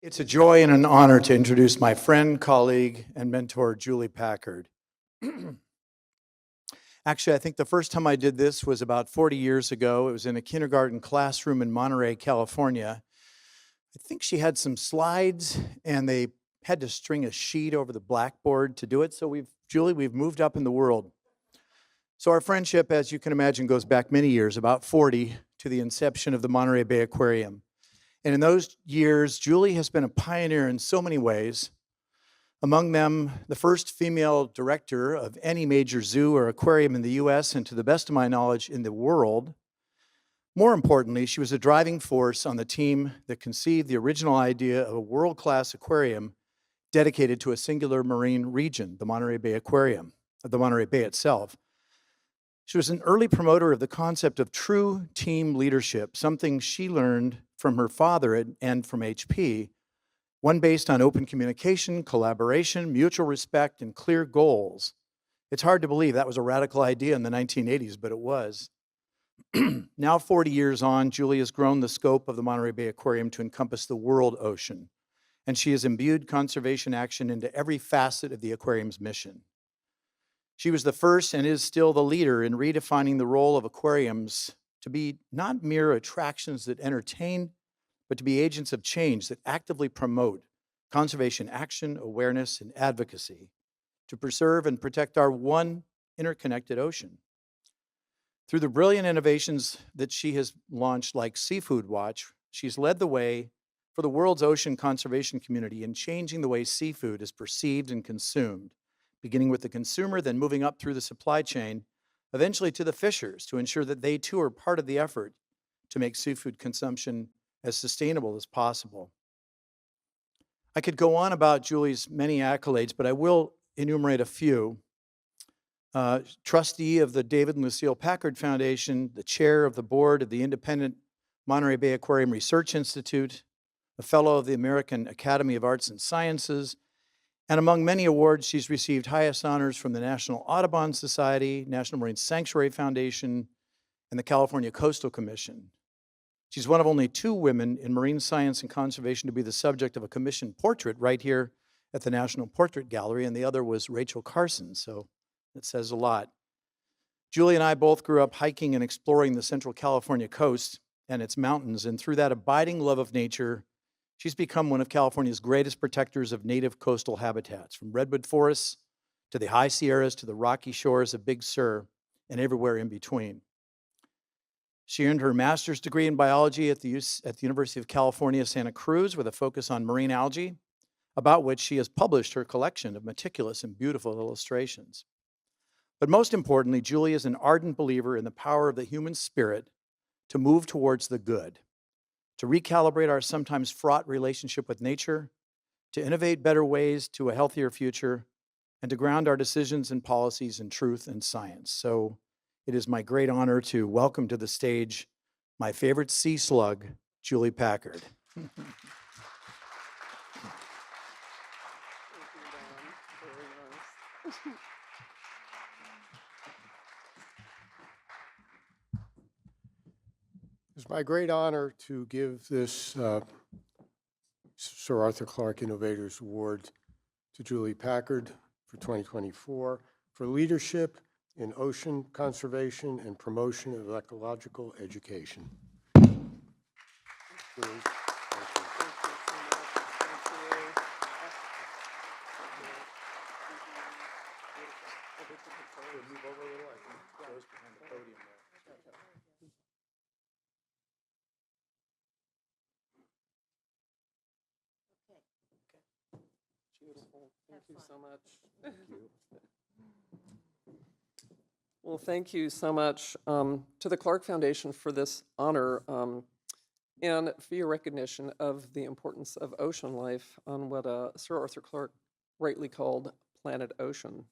It's a joy and an honor to introduce my friend, colleague, and mentor, Julie Packard. Actually, I think the first time I did this was about 40 years ago. It was in a kindergarten classroom in Monterey, California. I think she had some slides, and they had to string a sheet over the blackboard to do it. So Julie, we've moved up in the world. So our friendship, as you can imagine, goes back many years, about 40, to the inception of the Monterey Bay Aquarium. And in those years, Julie has been a pioneer in so many ways. Among them, the first female director of any major zoo or aquarium in the US, and to the best of my knowledge, in the world. More importantly, she was a driving force on the team that conceived the original idea of a world-class aquarium dedicated to a singular marine region, the Monterey Bay Aquarium, the Monterey Bay itself. She was an early promoter of the concept of true team leadership, something she learned from her father and from HP, one based on open communication, collaboration, mutual respect, and clear goals. It's hard to believe that was a radical idea in the 1980s, but it was. Now, 40 years on, Julie has grown the scope of the Monterey Bay Aquarium to encompass the world ocean, and she has imbued conservation action into every facet of the aquarium's mission. She was the first and is still the leader in redefining the role of aquariums to be not mere attractions that entertain, but to be agents of change that actively promote conservation action, awareness, and advocacy to preserve and protect our one interconnected ocean. Through the brilliant innovations that she has launched, like Seafood Watch, she's led the way for the world's ocean conservation community in changing the way seafood is perceived and consumed, beginning with the consumer, then moving up through the supply chain, eventually to the fishers, to ensure that they too are part of the effort to make seafood consumption as sustainable as possible. I could go on about Julie's many accolades, but I will enumerate a few. Trustee of the David and Lucille Packard Foundation, the chair of the board of the independent Monterey Bay Aquarium Research Institute, a fellow of the American Academy of Arts and Sciences, and among many awards, she's received highest honors from the National Audubon Society, National Marine Sanctuary Foundation, and the California Coastal Commission. She's one of only 2 women in marine science and conservation to be the subject of a commissioned portrait right here at the National Portrait Gallery, and the other was Rachel Carson, so it says a lot. Julie and I both grew up hiking and exploring the Central California coast and its mountains, and through that abiding love of nature, she's become one of California's greatest protectors of native coastal habitats, from redwood forests to the high Sierras to the rocky shores of Big Sur and everywhere in between. She earned her master's degree in biology at the University of California, Santa Cruz, with a focus on marine algae, about which she has published her collection of meticulous and beautiful illustrations. But most importantly, Julie is an ardent believer in the power of the human spirit to move towards the good, to recalibrate our sometimes fraught relationship with nature, to innovate better ways to a healthier future, and to ground our decisions and policies in truth and science. So it is my great honor to welcome to the stage my favorite sea slug, Julie Packard. It's my great honor to give this Sir Arthur Clarke Innovators Award to Julie Packard for 2024 for leadership in ocean conservation and promotion of ecological education. Julie. Beautiful. Thank you so much. Thank you. Well, thank you so much to the Clarke Foundation for this honor and for your recognition of the importance of ocean life on what Sir Arthur Clarke rightly called Planet Ocean.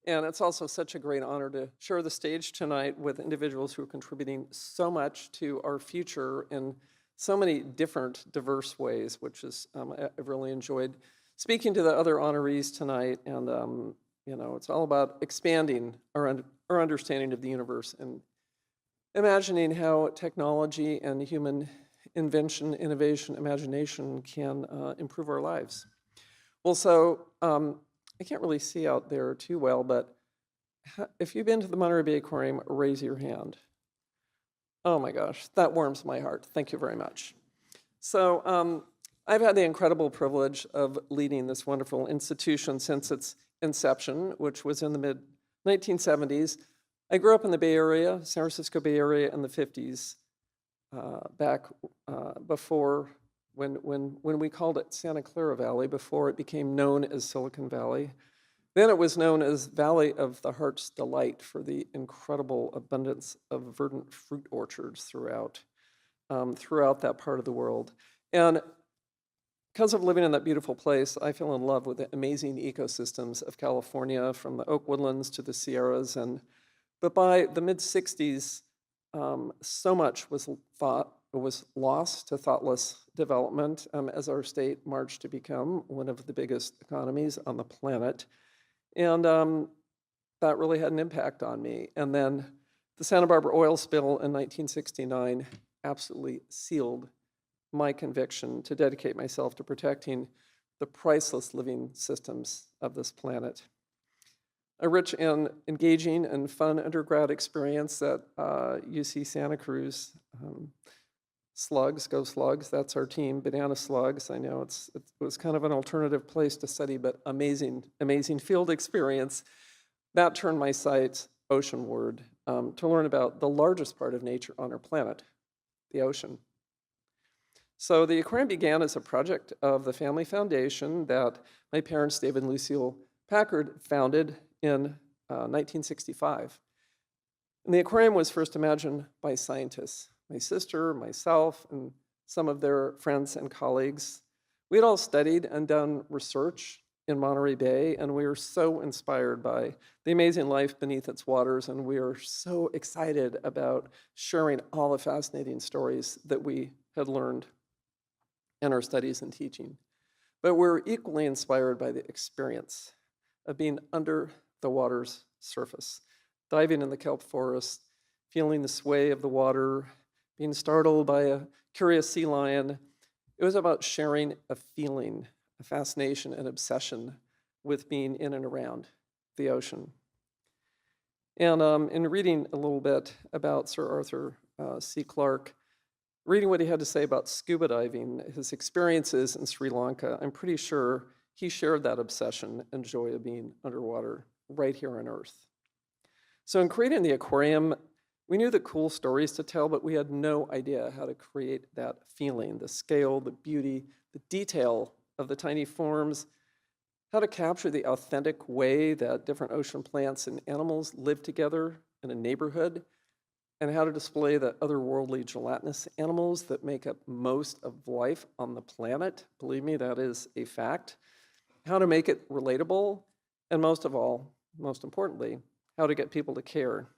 And it's also such a great honor to share the stage tonight with individuals who are contributing so much to our future in so many different, diverse ways, which is, I've really enjoyed speaking to the other honorees tonight. And, you know, it's all about expanding our understanding of the universe and imagining how technology and human invention, innovation, imagination can improve our lives. Well, so I can't really see out there too well, but if you've been to the Monterey Bay Aquarium, raise your hand. Oh my gosh, that warms my heart. Thank you very much. So I've had the incredible privilege of leading this wonderful institution since its inception, which was in the mid-1970s. I grew up in the Bay Area, San Francisco Bay Area in the 50s, back before when we called it Santa Clara Valley, before it became known as Silicon Valley. Then it was known as Valley of the Heart's Delight for the incredible abundance of verdant fruit orchards throughout that part of the world. And because of living in that beautiful place, I fell in love with the amazing ecosystems of California, from the oak woodlands to the Sierras. But by the mid-60s, so much was lost to thoughtless development as our state marched to become one of the biggest economies on the planet. And that really had an impact on me. And then the Santa Barbara oil spill in 1969 absolutely sealed my conviction to dedicate myself to protecting the priceless living systems of this planet. A rich and engaging and fun undergrad experience at UC Santa Cruz. Slugs, go Slugs, that's our team, Banana Slugs. I know it was kind of an alternative place to study, but amazing field experience. That turned my sights oceanward to learn about the largest part of nature on our planet, the ocean. So the aquarium began as a project of the family foundation that my parents, David and Lucille Packard, founded in 1965. And the aquarium was first imagined by scientists, my sister, myself, and some of their friends and colleagues. We had all studied and done research in Monterey Bay, and we were so inspired by the amazing life beneath its waters, and we are so excited about sharing all the fascinating stories that we had learned in our studies and teaching. But we're equally inspired by the experience of being under the water's surface, diving in the kelp forest, feeling the sway of the water, being startled by a curious sea lion. It was about sharing a feeling, a fascination, an obsession with being in and around the ocean. And in reading a little bit about Sir Arthur C. Clarke, reading what he had to say about scuba diving, his experiences in Sri Lanka, I'm pretty sure he shared that obsession and joy of being underwater right here on Earth. So in creating the aquarium, we knew the cool stories to tell, but we had no idea how to create that feeling, the scale, the beauty, the detail of the tiny forms, how to capture the authentic way that different ocean plants and animals live together in a neighborhood, and how to display the otherworldly gelatinous animals that make up most of life on the planet. Believe me, that is a fact. How to make it relatable, and most of all, most importantly, how to get people to care.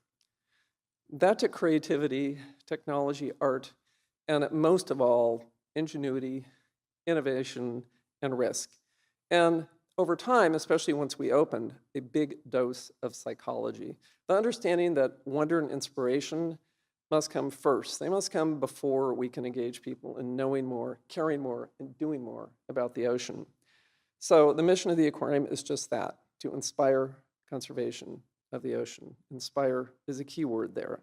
That took creativity, technology, art, and most of all, ingenuity, innovation, and risk. And over time, especially once we opened, a big dose of psychology. The understanding that wonder and inspiration must come first. They must come before we can engage people in knowing more, caring more, and doing more about the ocean. So the mission of the aquarium is just that, to inspire conservation of the ocean. Inspire is a key word there.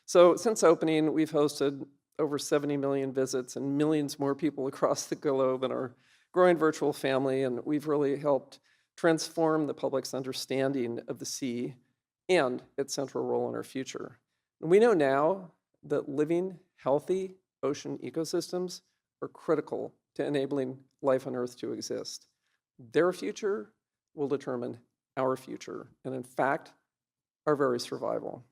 So since opening, we've hosted over 70 million visits and millions more people across the globe in our growing virtual family, and we've really helped transform the public's understanding of the sea and its central role in our future. And we know now that living healthy ocean ecosystems are critical to enabling life on Earth to exist. Their future will determine our future, and in fact, our very survival.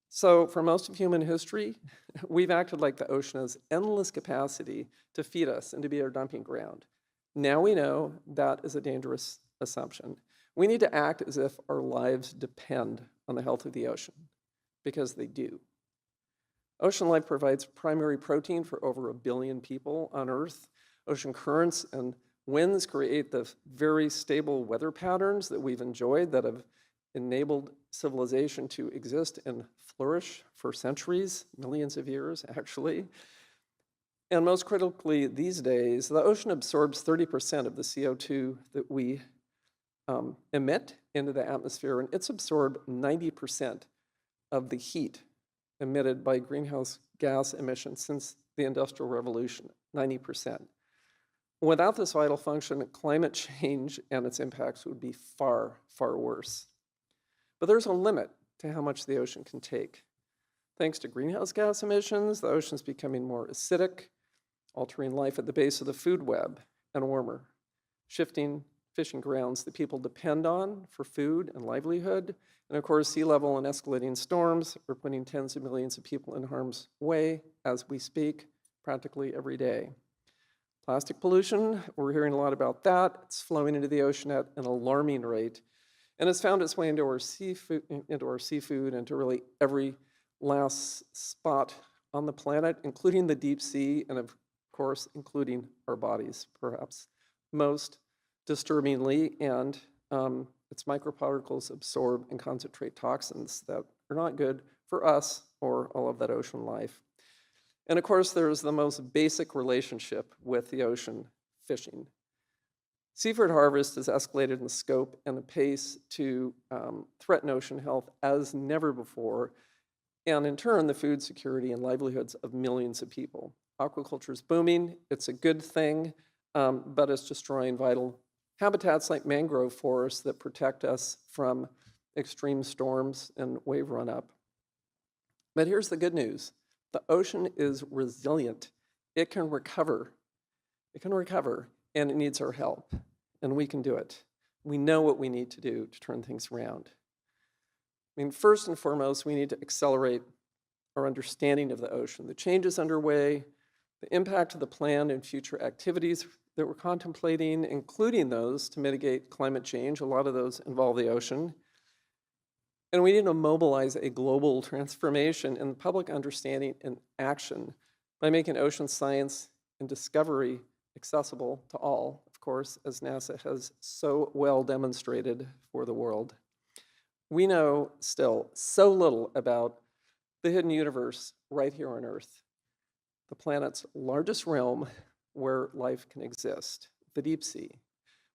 So for most of human history, we've acted like the ocean has endless capacity to feed us and to be our dumping ground. Now we know that is a dangerous assumption. We need to act as if our lives depend on the health of the ocean, because they do. Ocean life provides primary protein for over 1 billion people on Earth. Ocean currents and winds create the very stable weather patterns that we've enjoyed, that have enabled civilization to exist and flourish for centuries, millions of years, actually. And most critically these days, the ocean absorbs 30% of the CO2 that we emit into the atmosphere, and it's absorbed 90% of the heat emitted by greenhouse gas emissions since the Industrial Revolution, 90%. Without this vital function, climate change and its impacts would be far, far worse. But there's a limit to how much the ocean can take. Thanks to greenhouse gas emissions, the ocean's becoming more acidic, altering life at the base of the food web, and warmer, shifting fishing grounds that people depend on for food and livelihood. And of course, sea level and escalating storms are putting tens of millions of people in harm's way as we speak, practically every day. Plastic pollution, we're hearing a lot about that. It's flowing into the ocean at an alarming rate. And it's found its way into our seafood, into really every last spot on the planet, including the deep sea, and of course, including our bodies, perhaps most disturbingly. And its microparticles absorb and concentrate toxins that are not good for us or all of that ocean life. And of course, there's the most basic relationship with the ocean, fishing. Seafood harvest has escalated in scope and the pace to threaten ocean health as never before, and in turn, the food security and livelihoods of millions of people. Aquaculture is booming. It's a good thing, but it's destroying vital habitats like mangrove forests that protect us from extreme storms and wave run-up. But here's the good news. The ocean is resilient. It can recover. It can recover, and it needs our help, and we can do it. We know what we need to do to turn things around. I mean, first and foremost, we need to accelerate our understanding of the ocean. The changes underway, the impact of the planned and future activities that we're contemplating, including those to mitigate climate change. A lot of those involve the ocean. And we need to mobilize a global transformation in public understanding and action by making ocean science and discovery accessible to all, of course, as NASA has so well demonstrated for the world. We know still so little about the hidden universe right here on Earth, the planet's largest realm where life can exist, the deep sea.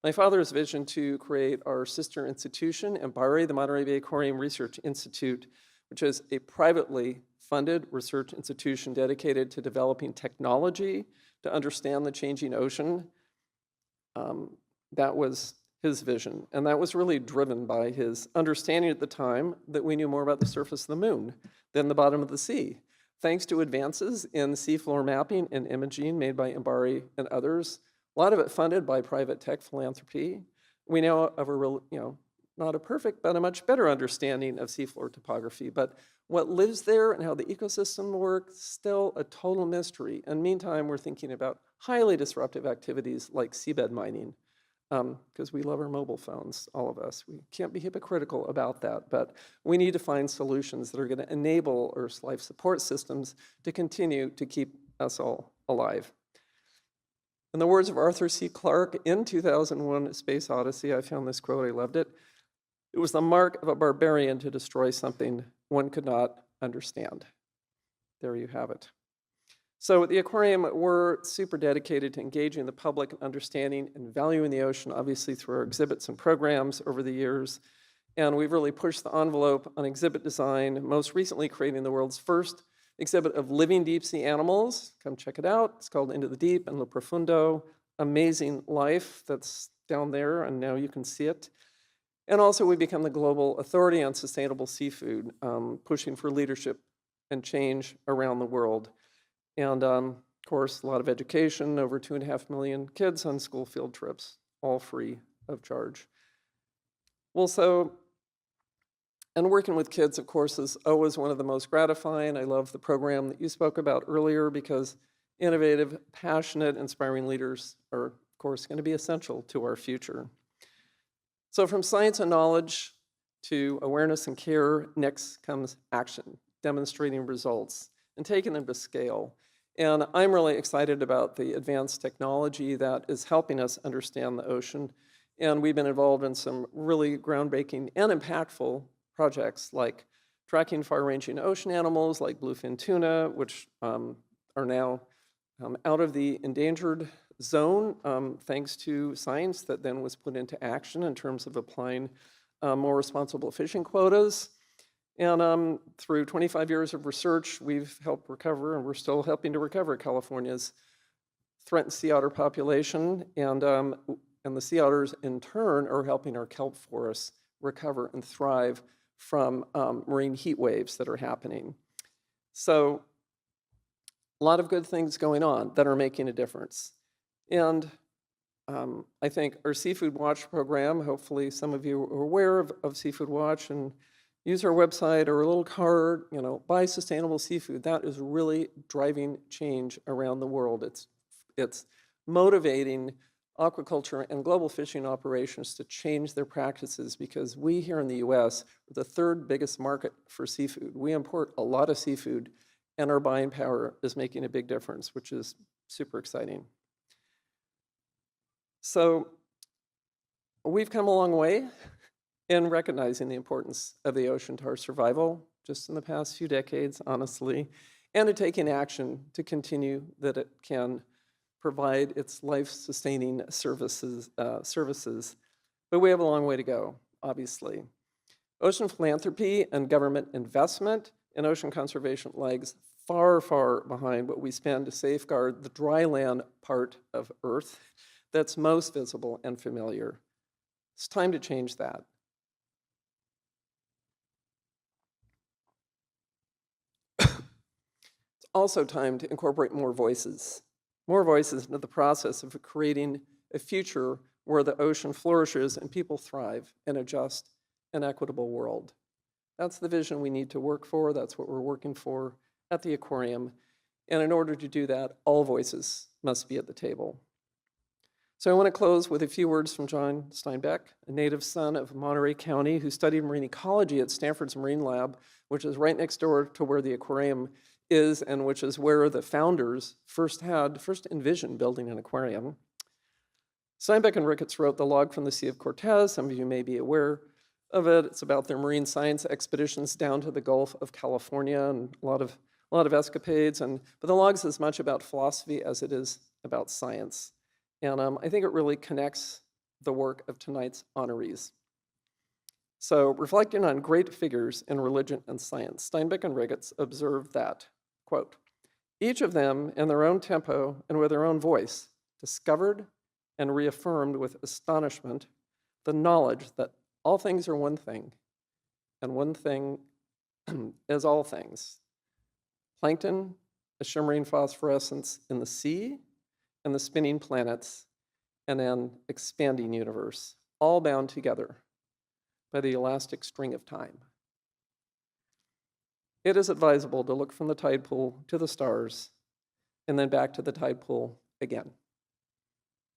My father's vision to create our sister institution, MBARI, the Monterey Bay Aquarium Research Institute, which is a privately funded research institution dedicated to developing technology to understand the changing ocean. That was his vision, and that was really driven by his understanding at the time that we knew more about the surface of the moon than the bottom of the sea. Thanks to advances in seafloor mapping and imaging made by MBARI and others, a lot of it funded by private tech philanthropy, we now have a real, not a perfect, but a much better understanding of seafloor topography. But what lives there and how the ecosystem works, still a total mystery. And meantime, we're thinking about highly disruptive activities like seabed mining, because we love our mobile phones, all of us. We can't be hypocritical about that, but we need to find solutions that are going to enable Earth's life support systems to continue to keep us all alive. In the words of Arthur C. Clarke in 2001, A Space Odyssey, I found this quote, I loved it. It was the mark of a barbarian to destroy something one could not understand. There you have it. So at the aquarium, we're super dedicated to engaging the public and understanding and valuing the ocean, obviously through our exhibits and programs over the years. And we've really pushed the envelope on exhibit design, most recently creating the world's first exhibit of living deep sea animals. Come check it out. It's called Into the Deep and Lo Profundo. Amazing life that's down there, and now you can see it. And also we become the global authority on sustainable seafood, pushing for leadership and change around the world. And of course, a lot of education, over 2.5 million kids on school field trips, all free of charge. Well, and working with kids, of course, is always one of the most gratifying. I love the program that you spoke about earlier because innovative, passionate, inspiring leaders are, of course, going to be essential to our future. So from science and knowledge to awareness and care, next comes action, demonstrating results and taking them to scale. And I'm really excited about the advanced technology that is helping us understand the ocean. And we've been involved in some really groundbreaking and impactful projects like tracking far-ranging ocean animals like bluefin tuna, which are now out of the endangered zone, thanks to science that then was put into action in terms of applying more responsible fishing quotas. And through 25 years of research, we've helped recover, and we're still helping to recover California's threatened sea otter population. And the sea otters, in turn, are helping our kelp forests recover and thrive from marine heat waves that are happening. So a lot of good things going on that are making a difference. And I think our Seafood Watch program, hopefully some of you are aware of Seafood Watch and use our website or a little card, buy sustainable seafood. That is really driving change around the world. It's motivating aquaculture and global fishing operations to change their practices, because we here in the US are the third biggest market for seafood. We import a lot of seafood, and our buying power is making a big difference, which is super exciting. So we've come a long way in recognizing the importance of the ocean to our survival just in the past few decades, honestly, and in taking action to continue that it can provide its life-sustaining services. But we have a long way to go, obviously. Ocean philanthropy and government investment in ocean conservation lags far, far behind what we spend to safeguard the dry land part of Earth that's most visible and familiar. It's time to change that. It's also time to incorporate more voices into the process of creating a future where the ocean flourishes and people thrive in a just and equitable world. That's the vision we need to work for. That's what we're working for at the aquarium. And in order to do that, all voices must be at the table. So I want to close with a few words from John Steinbeck, a native son of Monterey County who studied marine ecology at Stanford's Marine Lab, which is right next door to where the aquarium is, and which is where the founders first envisioned building an aquarium. Steinbeck and Ricketts wrote The Log from the Sea of Cortez. Some of you may be aware of it. It's about their marine science expeditions down to the Gulf of California, and a lot of escapades. But the log's as much about philosophy as it is about science. And I think it really connects the work of tonight's honorees. So, reflecting on great figures in religion and science, Steinbeck and Ricketts observed that, quote, each of them in their own tempo and with their own voice discovered and reaffirmed with astonishment the knowledge that all things are one thing, and one thing is all things. Plankton, a shimmering phosphorescence in the sea, and the spinning planets, and an expanding universe, all bound together by the elastic string of time. It is advisable to look from the tide pool to the stars, and then back to the tide pool again.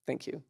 Thank you.